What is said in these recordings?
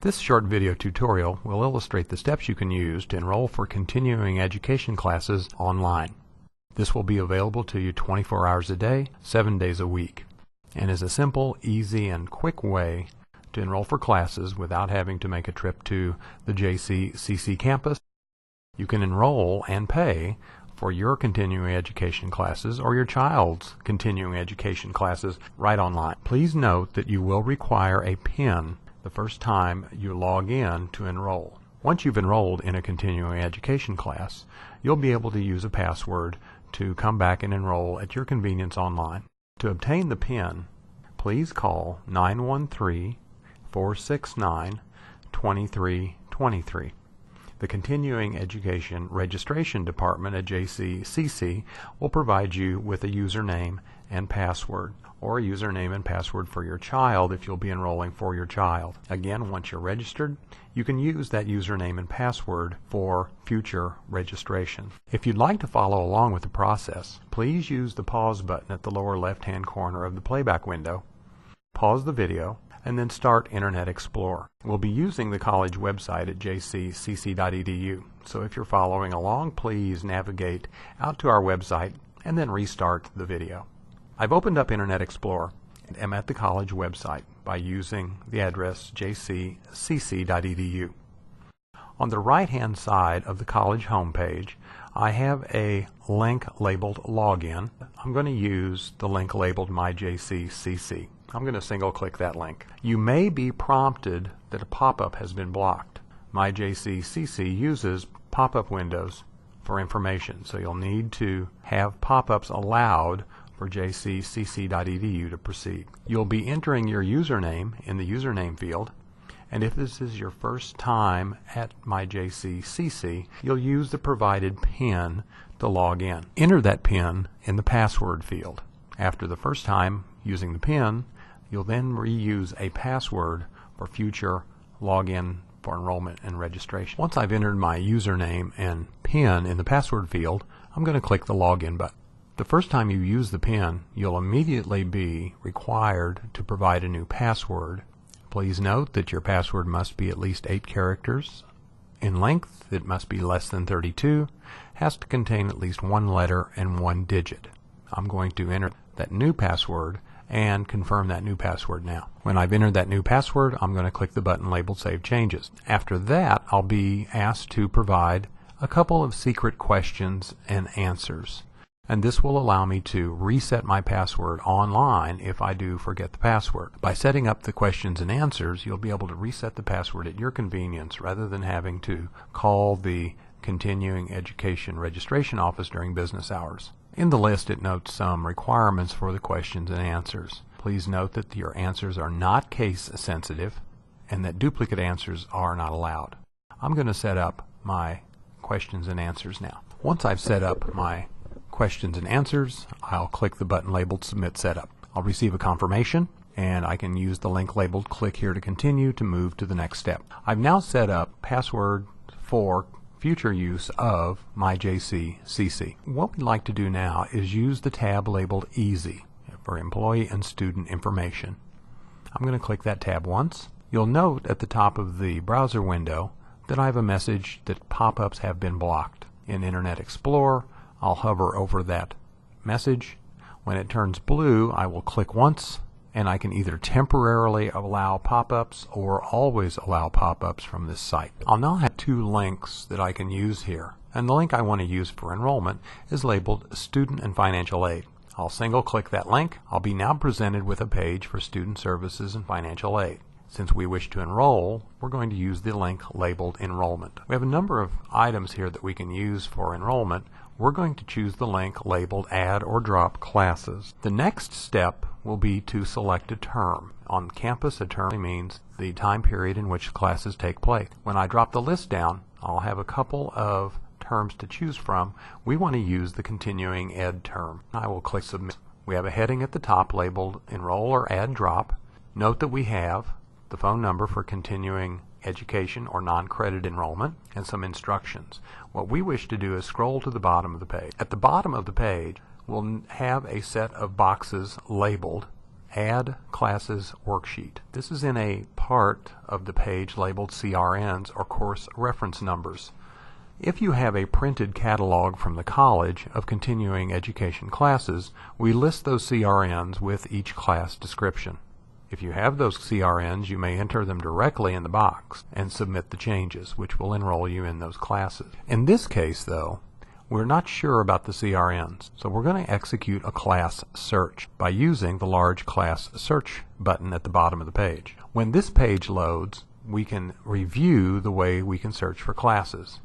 This short video tutorial will illustrate the steps you can use to enroll for continuing education classes online. This will be available to you 24 hours a day, 7 days a week, and is a simple, easy, and quick way to enroll for classes without having to make a trip to the JCCC campus. You can enroll and pay for your continuing education classes or your child's continuing education classes right online. Please note that you will require a PIN the first time you log in to enroll. Once you've enrolled in a continuing education class, you'll be able to use a password to come back and enroll at your convenience online. To obtain the PIN, please call 913-469-2323. The Continuing Education Registration Department at JCCC will provide you with a username and password, or a username and password for your child if you'll be enrolling for your child. Again, once you're registered, you can use that username and password for future registration. If you'd like to follow along with the process, please use the pause button at the lower left-hand corner of the playback window. Pause the video and then start Internet Explorer. We'll be using the college website at jccc.edu, so if you're following along, please navigate out to our website and then restart the video. I've opened up Internet Explorer and am at the college website by using the address jccc.edu. On the right-hand side of the college homepage, I have a link labeled Login. I'm going to use the link labeled My JCCC. I'm going to single-click that link. You may be prompted that a pop-up has been blocked. My JCCC uses pop-up windows for information, so you'll need to have pop-ups allowed for jccc.edu to proceed. You'll be entering your username in the username field, and if this is your first time at My JCCC, you'll use the provided PIN to log in. Enter that PIN in the password field. After the first time using the PIN, you'll then reuse a password for future login for enrollment and registration. Once I've entered my username and PIN in the password field, I'm going to click the login button. The first time you use the PIN, you'll immediately be required to provide a new password. Please note that your password must be at least 8 characters in length. It must be less than 32, has to contain at least 1 letter and 1 digit. I'm going to enter that new password and confirm that new password now. When I've entered that new password, I'm going to click the button labeled Save Changes. After that, I'll be asked to provide a couple of secret questions and answers, and this will allow me to reset my password online if I do forget the password. By setting up the questions and answers, you'll be able to reset the password at your convenience rather than having to call the Continuing Education Registration Office during business hours. In the list, it notes some requirements for the questions and answers. Please note that your answers are not case sensitive and that duplicate answers are not allowed. I'm going to set up my questions and answers now. Once I've set up my questions and answers, I'll click the button labeled Submit Setup. I'll receive a confirmation, and I can use the link labeled Click Here to continue to move to the next step. I've now set up password for future use of My JCCC. What we'd like to do now is use the tab labeled Easy for Employee and Student Information. I'm going to click that tab once. You'll note at the top of the browser window that I have a message that pop-ups have been blocked. In Internet Explorer, I'll hover over that message. When it turns blue, I will click once, and I can either temporarily allow pop-ups or always allow pop-ups from this site. I'll now have 2 links that I can use here, and the link I want to use for enrollment is labeled Student and Financial Aid. I'll single-click that link. I'll be now presented with a page for Student Services and Financial Aid. Since we wish to enroll, we're going to use the link labeled Enrollment. We have a number of items here that we can use for enrollment. We're going to choose the link labeled Add or Drop Classes. The next step will be to select a term. On campus, a term means the time period in which classes take place. When I drop the list down, I'll have a couple of terms to choose from. We want to use the Continuing Ed term. I will click Submit. We have a heading at the top labeled Enroll or Add Drop. Note that we have the phone number for continuing education or non-credit enrollment and some instructions. What we wish to do is scroll to the bottom of the page. At the bottom of the page, we'll have a set of boxes labeled Add Classes Worksheet. This is in a part of the page labeled CRNs, or Course Reference Numbers. If you have a printed catalog from the college of continuing education classes, we list those CRNs with each class description. If you have those CRNs, you may enter them directly in the box and submit the changes, which will enroll you in those classes. In this case, though, we're not sure about the CRNs, so we're going to execute a class search by using the large Class Search button at the bottom of the page. When this page loads, we can review the way we can search for classes.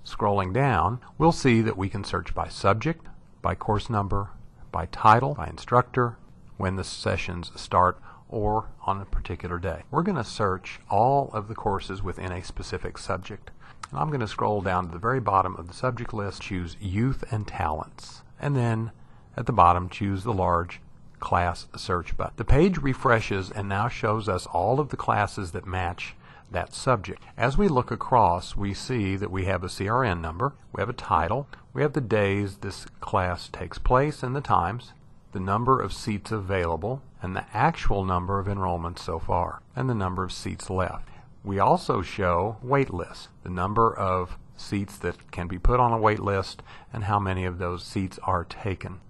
Scrolling down, we'll see that we can search by subject, by course number, by title, by instructor, when the sessions start, or on a particular day. We're going to search all of the courses within a specific subject. And I'm going to scroll down to the very bottom of the subject list, choose Youth and Talents, and then at the bottom choose the large Class Search button. The page refreshes and now shows us all of the classes that match that subject. As we look across, we see that we have a CRN number, we have a title, we have the days this class takes place and the times, the number of seats available, and the actual number of enrollments so far, and the number of seats left. We also show wait lists, the number of seats that can be put on a wait list and how many of those seats are taken.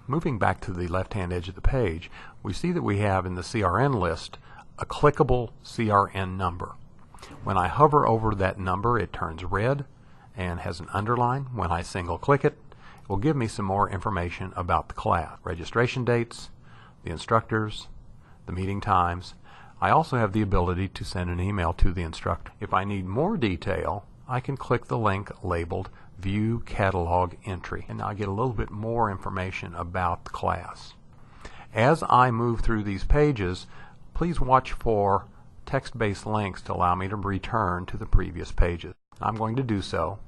Moving back to the left-hand edge of the page, we see that we have in the CRN list a clickable CRN number. When I hover over that number, it turns red and has an underline. When I single click it, it will give me some more information about the class. Registration dates, the instructors, the meeting times. I also have the ability to send an email to the instructor. If I need more detail, I can click the link labeled View Catalog Entry, and I get a little bit more information about the class. As I move through these pages, please watch for text-based links to allow me to return to the previous pages. I'm going to do so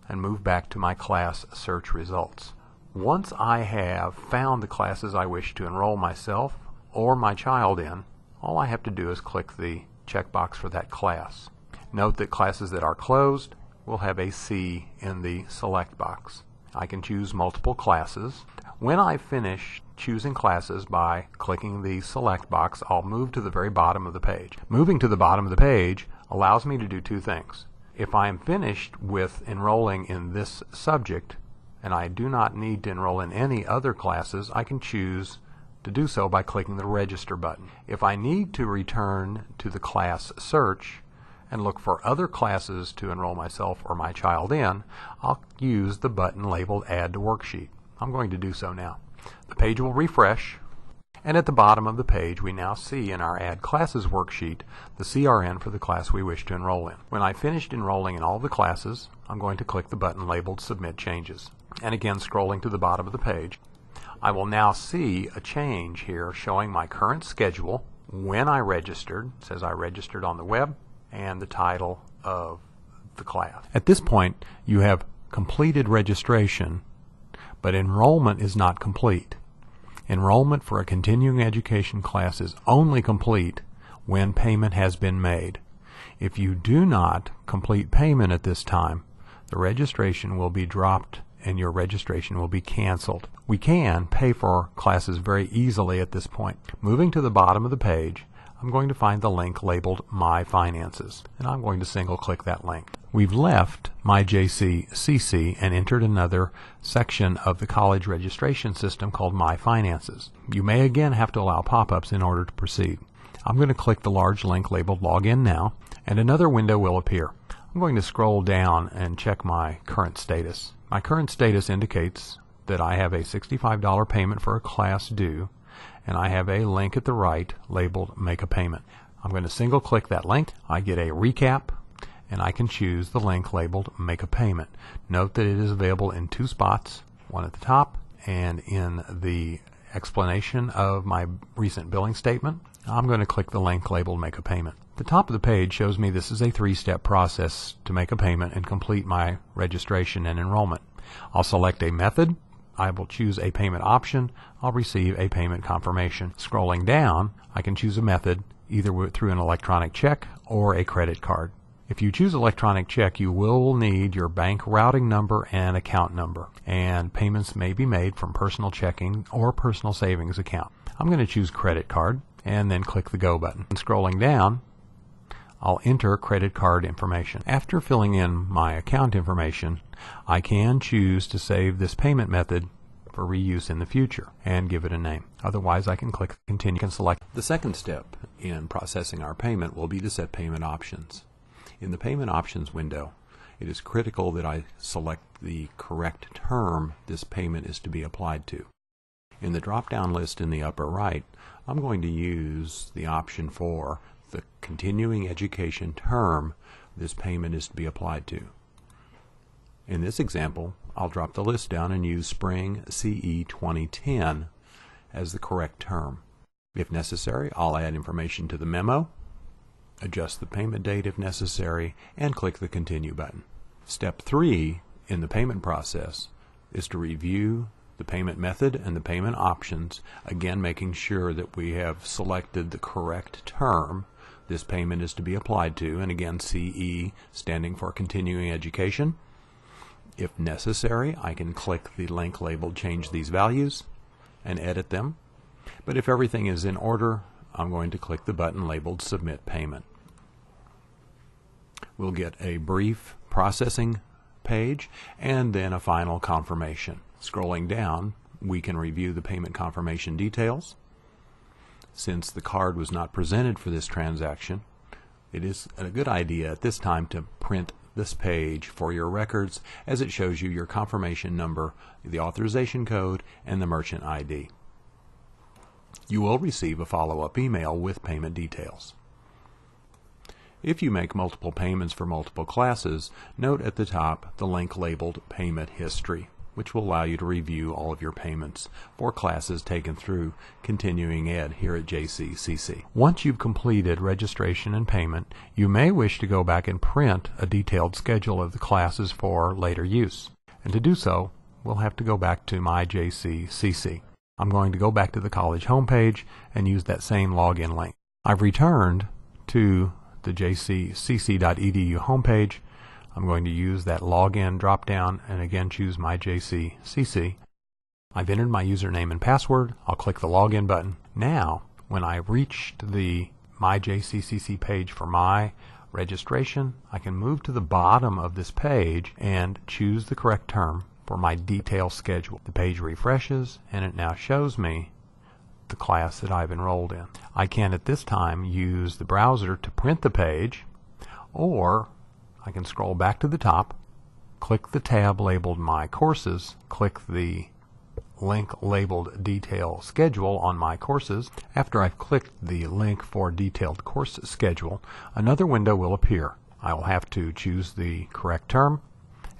and move back to my class search results. Once I have found the classes I wish to enroll myself or my child in, all I have to do is click the checkbox for that class. Note that classes that are closed will have a C in the select box. I can choose multiple classes. When I finish choosing classes by clicking the select box, I'll move to the very bottom of the page. Moving to the bottom of the page allows me to do two things. If I am finished with enrolling in this subject and I do not need to enroll in any other classes, I can choose to do so by clicking the Register button. If I need to return to the class search and look for other classes to enroll myself or my child in, I'll use the button labeled Add to Worksheet. I'm going to do so now. The page will refresh, and at the bottom of the page we now see in our Add Classes worksheet the CRN for the class we wish to enroll in. When I finished enrolling in all the classes, I'm going to click the button labeled Submit Changes. And again, scrolling to the bottom of the page, I will now see a change here showing my current schedule, when I registered, it says I registered on the web, and the title of the class. At this point, you have completed registration, but enrollment is not complete. Enrollment for a continuing education class is only complete when payment has been made. If you do not complete payment at this time, the registration will be dropped and your registration will be canceled. We can pay for classes very easily at this point. Moving to the bottom of the page, I'm going to find the link labeled My Finances, and I'm going to single click that link. We've left my JCCC and entered another section of the college registration system called My Finances. You may again have to allow pop-ups in order to proceed. I'm going to click the large link labeled Login Now, and another window will appear. I'm going to scroll down and check my current status. My current status indicates that I have a $65 payment for a class due, and I have a link at the right labeled Make a Payment. I'm going to single click that link. I get a recap, and I can choose the link labeled Make a Payment. Note that it is available in two spots, one at the top and in the explanation of my recent billing statement. I'm going to click the link labeled Make a Payment. The top of the page shows me this is a three-step process to make a payment and complete my registration and enrollment. I'll select a method. I will choose a payment option. I'll receive a payment confirmation. Scrolling down, I can choose a method either through an electronic check or a credit card. If you choose electronic check, you will need your bank routing number and account number, and payments may be made from personal checking or personal savings account. I'm going to choose credit card and then click the Go button. And scrolling down, I'll enter credit card information. After filling in my account information, I can choose to save this payment method for reuse in the future and give it a name. Otherwise, I can click Continue and select. The second step in processing our payment will be to set payment options. In the payment options window, it is critical that I select the correct term this payment is to be applied to. In the drop-down list in the upper right, I'm going to use the option for the continuing education term this payment is to be applied to. In this example, I'll drop the list down and use Spring CE 2010 as the correct term. If necessary, I'll add information to the memo, adjust the payment date if necessary, and click the Continue button. Step 3 in the payment process is to review the payment method and the payment options, again making sure that we have selected the correct term this payment is to be applied to, and again CE standing for Continuing Education. If necessary, I can click the link labeled Change These Values and edit them. But if everything is in order, I'm going to click the button labeled Submit Payment. We'll get a brief processing page and then a final confirmation. Scrolling down, we can review the payment confirmation details. Since the card was not presented for this transaction, it is a good idea at this time to print this page for your records, as it shows you your confirmation number, the authorization code, and the merchant ID. You will receive a follow-up email with payment details. If you make multiple payments for multiple classes, note at the top the link labeled Payment History, which will allow you to review all of your payments for classes taken through Continuing Ed here at JCCC. Once you've completed registration and payment, you may wish to go back and print a detailed schedule of the classes for later use. And to do so, we'll have to go back to my JCCC. I'm going to go back to the college homepage and use that same login link. I've returned to the jccc.edu homepage. I'm going to use that login drop-down and again choose my JCCC. I've entered my username and password. I'll click the login button. Now, when I reached the My JCCC page for my registration, I can move to the bottom of this page and choose the correct term for my detail schedule. The page refreshes and it now shows me the class that I've enrolled in. I can at this time use the browser to print the page, or I can scroll back to the top, click the tab labeled My Courses, click the link labeled Detail Schedule on My Courses. After I've clicked the link for Detailed Course Schedule, another window will appear. I will have to choose the correct term,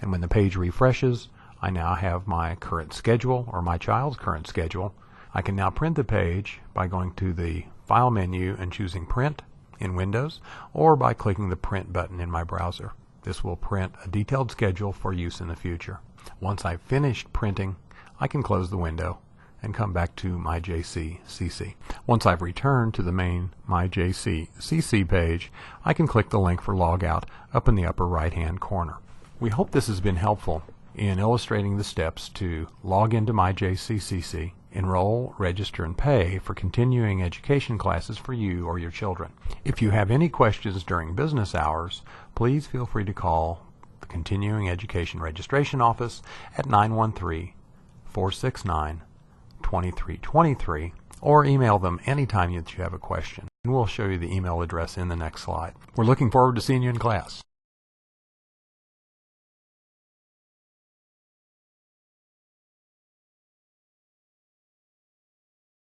and when the page refreshes, I now have my current schedule, or my child's current schedule. I can now print the page by going to the File menu and choosing Print in Windows, or by clicking the Print button in my browser. This will print a detailed schedule for use in the future. Once I've finished printing, I can close the window and come back to my JCCC. Once I've returned to the main My JCCC page, I can click the link for Logout up in the upper right-hand corner. We hope this has been helpful in illustrating the steps to log into My JCCC, enroll, register, and pay for continuing education classes for you or your children. If you have any questions during business hours, please feel free to call the Continuing Education Registration Office at 913-469-2323, or email them anytime that you have a question. And we'll show you the email address in the next slide. We're looking forward to seeing you in class.